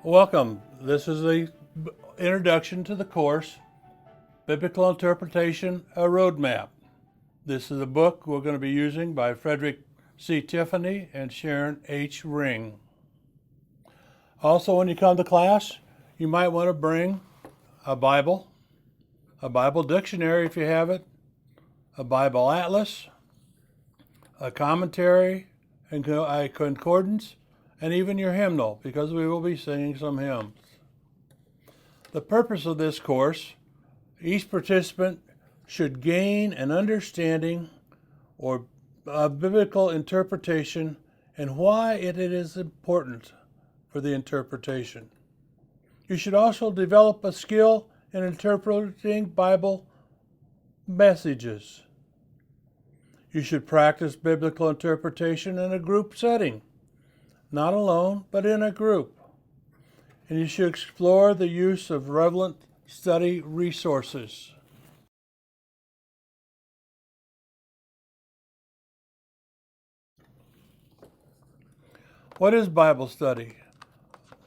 Welcome. This is the introduction to the course, Biblical Interpretation, a Roadmap. This is a book we're going to be using by Frederick C. Tiffany and Sharon H. Ringe. Also, when you come to class, you might want to bring a Bible dictionary if you have it, a Bible atlas, a commentary, and a concordance, and even your hymnal, because we will be singing some hymns. The purpose of this course, each participant should gain an understanding or a biblical interpretation and why it is important for the interpretation. You should also develop a skill in interpreting Bible messages. You should practice biblical interpretation in a group setting, not alone, but in a group. And you should explore the use of relevant study resources. What is Bible study?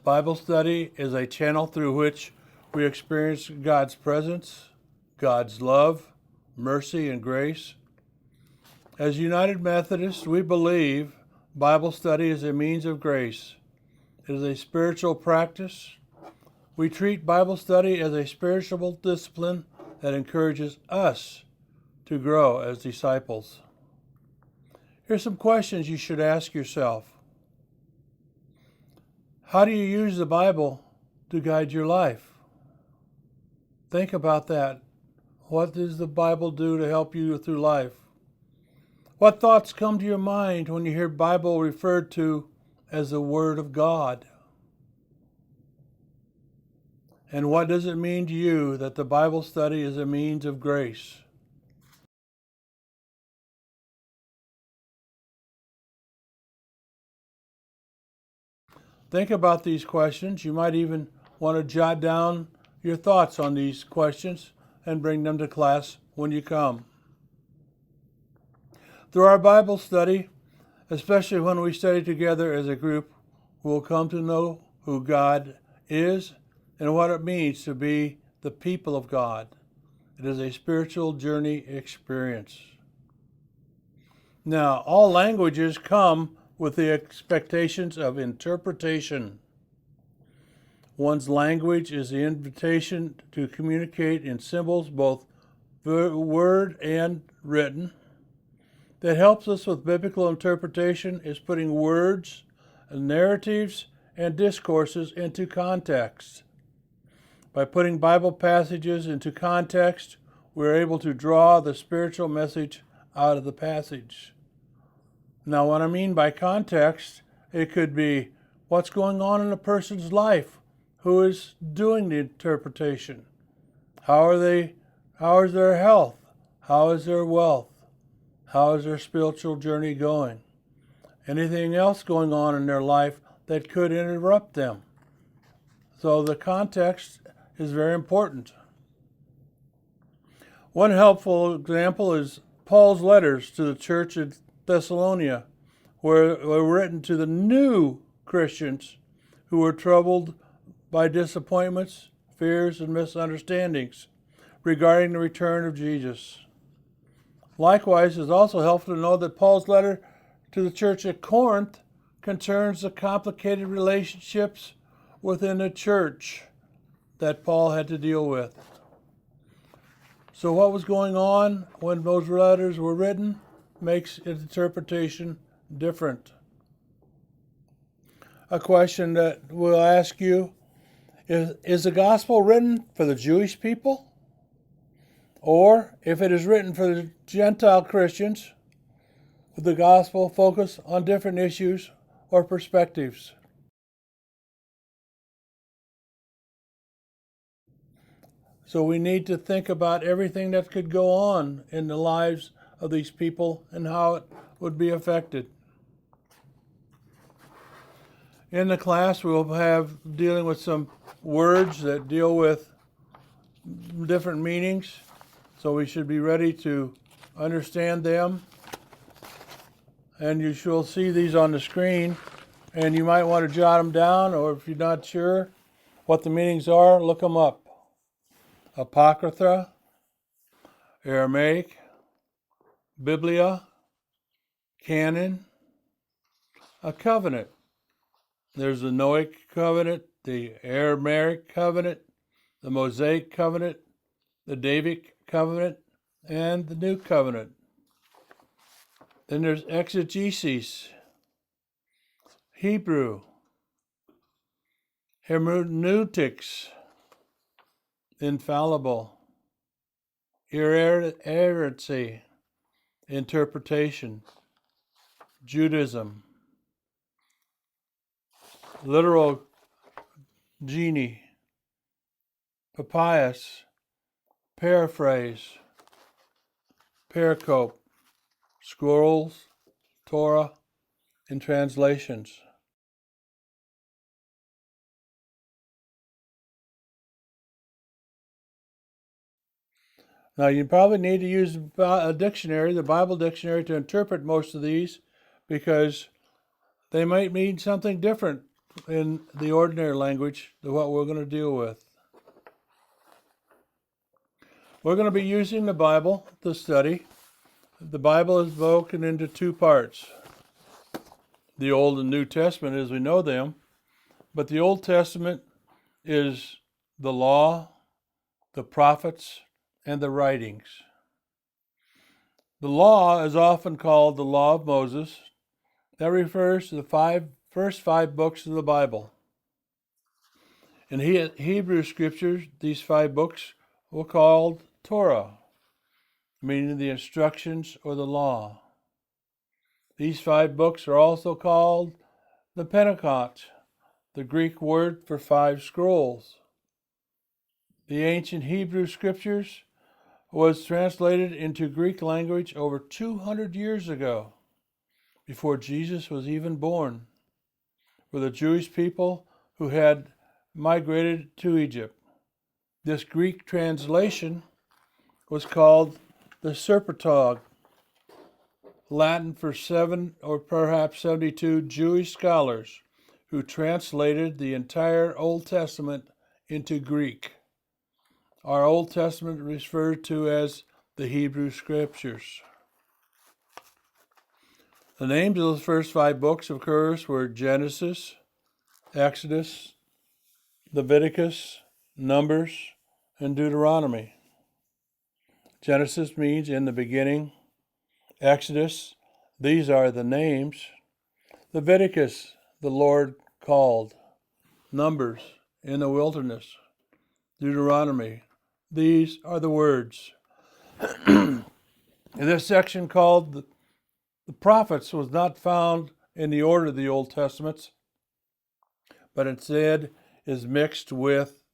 Bible study is a channel through which we experience God's presence, God's love, mercy, and grace. As United Methodists, we believe Bible study is a means of grace. It is a spiritual practice. We treat Bible study as a spiritual discipline that encourages us to grow as disciples. Here's some questions you should ask yourself. How do you use the Bible to guide your life? Think about that. What does the Bible do to help you through life? What thoughts come to your mind when you hear Bible referred to as the Word of God? And what does it mean to you that the Bible study is a means of grace? Think about these questions. You might even want to jot down your thoughts on these questions and bring them to class when you come. Through our Bible study, especially when we study together as a group, we'll come to know who God is and what it means to be the people of God. It is a spiritual journey experience. Now, all languages come with the expectations of interpretation. One's language is the invitation to communicate in symbols, both word and written. That helps us with biblical interpretation is putting words, narratives, and discourses into context. By putting Bible passages into context, we're able to draw the spiritual message out of the passage. Now, what I mean by context, it could be what's going on in a person's life who is doing the interpretation. How is their health? How is their wealth? How is their spiritual journey going? Anything else going on in their life that could interrupt them? So the context is very important. One helpful example is Paul's letters to the church at Thessalonica, were written to the new Christians who were troubled by disappointments, fears, and misunderstandings regarding the return of Jesus. Likewise, it's also helpful to know that Paul's letter to the church at Corinth concerns the complicated relationships within the church that Paul had to deal with. So what was going on when those letters were written makes interpretation different. A question that we'll ask you is the gospel written for the Jewish people? Or if it is written for the Gentile Christians, would the gospel focus on different issues or perspectives? So we need to think about everything that could go on in the lives of these people and how it would be affected. In the class, we'll have dealing with some words that deal with different meanings. So we should be ready to understand them. And you shall see these on the screen. and you might want to jot them down, or if you're not sure what the meanings are, look them up. Apocrypha, Aramaic, Biblia, canon, a covenant. There's the Noahic covenant, the Aramaic covenant, the Mosaic covenant, the Davidic covenant, and the New Covenant. Then there's exegesis, Hebrew, hermeneutics, infallible, inerrancy, interpretation, Judaism, literal genie, papyrus, paraphrase, pericope, scrolls, Torah, and translations. Now, you probably need to use a dictionary, the Bible dictionary, to interpret most of these, because they might mean something different in the ordinary language than what we're going to deal with. We're going to be using the Bible to study. The Bible is broken into two parts. The Old and New Testament as we know them, but the Old Testament is the law, the prophets, and the writings. The law is often called the Law of Moses. That refers to the first five books of the Bible. In Hebrew scriptures, these 5 books were called Torah, meaning the instructions or the law. These 5 books are also called the Pentateuch, the Greek word for 5 scrolls. The ancient Hebrew scriptures was translated into Greek language over 200 years ago, before Jesus was even born, for the Jewish people who had migrated to Egypt. This Greek translation was called the Septuagint, Latin for 7 or perhaps 72 Jewish scholars who translated the entire Old Testament into Greek. Our Old Testament is referred to as the Hebrew Scriptures. The names of the first 5 books, of course, were Genesis, Exodus, Leviticus, Numbers, and Deuteronomy. Genesis means in the beginning. Exodus, these are the names. Leviticus, the Lord called. Numbers, in the wilderness. Deuteronomy, these are the words. In this section called the prophets was not found in the order of the Old Testaments, but instead is mixed with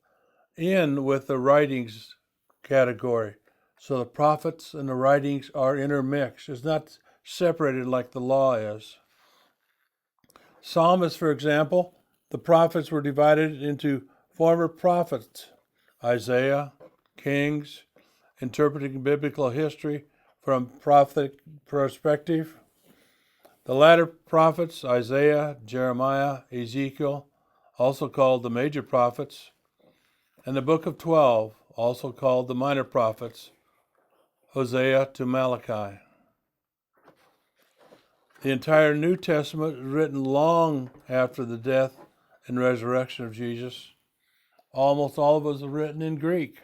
the writings category. So the prophets and the writings are intermixed. It's not separated like the law is. Psalmists, for example, the prophets were divided into former prophets, Isaiah, Kings, interpreting biblical history from prophetic perspective. The latter prophets, Isaiah, Jeremiah, Ezekiel, also called the major prophets, and the book of 12, also called the minor prophets, Hosea to Malachi. The entire New Testament was written long after the death and resurrection of Jesus. Almost all of it was written in Greek,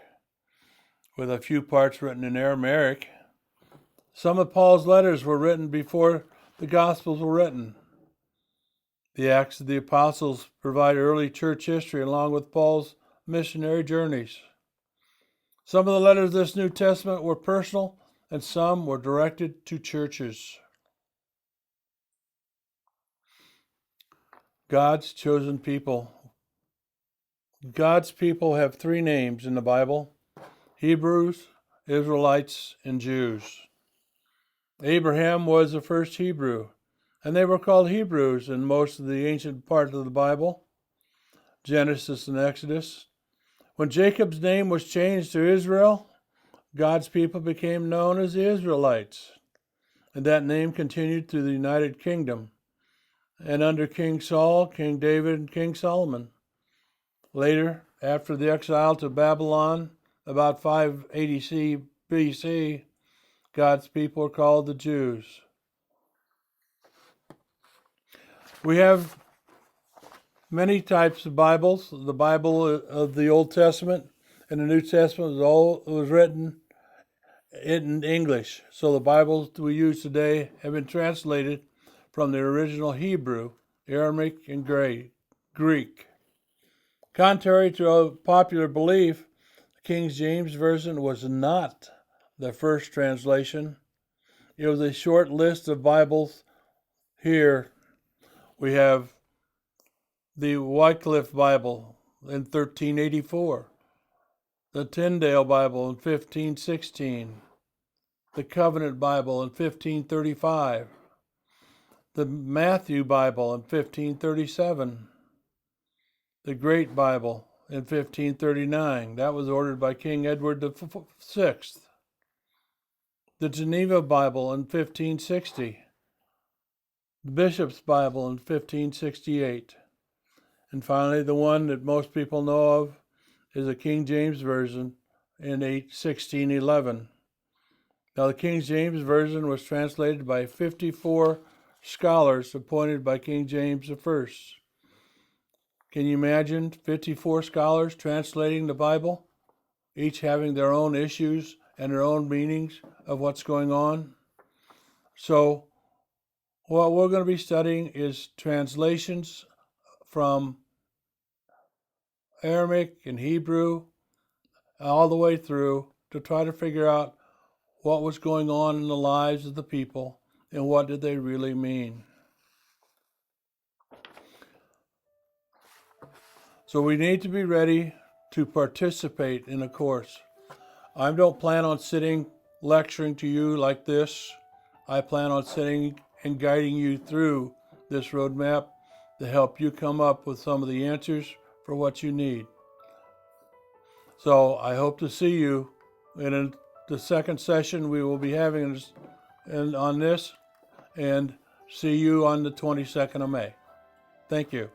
with a few parts written in Aramaic. Some of Paul's letters were written before the Gospels were written. The Acts of the Apostles provide early church history along with Paul's missionary journeys. Some of the letters of this New Testament were personal, and some were directed to churches. God's chosen people. God's people have 3 names in the Bible: Hebrews, Israelites, and Jews. Abraham was the first Hebrew, and they were called Hebrews in most of the ancient part of the Bible, Genesis and Exodus. When Jacob's name was changed to Israel, God's people became known as the Israelites, and that name continued through the United Kingdom. and under King Saul, King David, and King Solomon. Later, after the exile to Babylon, about 580 BC, God's people are called the Jews. We have many types of Bibles. The Bible of the Old Testament and the New Testament was written in English. So the Bibles we use today have been translated from the original Hebrew, Aramaic, and Greek. Contrary to a popular belief, the King James Version was not the first translation. It was a short list of Bibles. Here we have the Wycliffe Bible in 1384, the Tyndale Bible in 1516, the Covenant Bible in 1535, the Matthew Bible in 1537, the Great Bible in 1539. That was ordered by King Edward VI. The Geneva Bible in 1560, the Bishop's Bible in 1568, and finally the one that most people know of is the King James Version in 1611. Now the King James Version was translated by 54 scholars appointed by King James I. Can you imagine 54 scholars translating the Bible, each having their own issues and their own meanings of what's going on? So what we're going to be studying is translations from Aramaic and Hebrew all the way through to try to figure out what was going on in the lives of the people and what did they really mean. So we need to be ready to participate in a course. I don't plan on sitting lecturing to you like this. I plan on sitting and guiding you through this roadmap to help you come up with some of the answers for what you need. So I hope to see you in the second session we will be having on this, and see you on the 22nd of May. Thank you.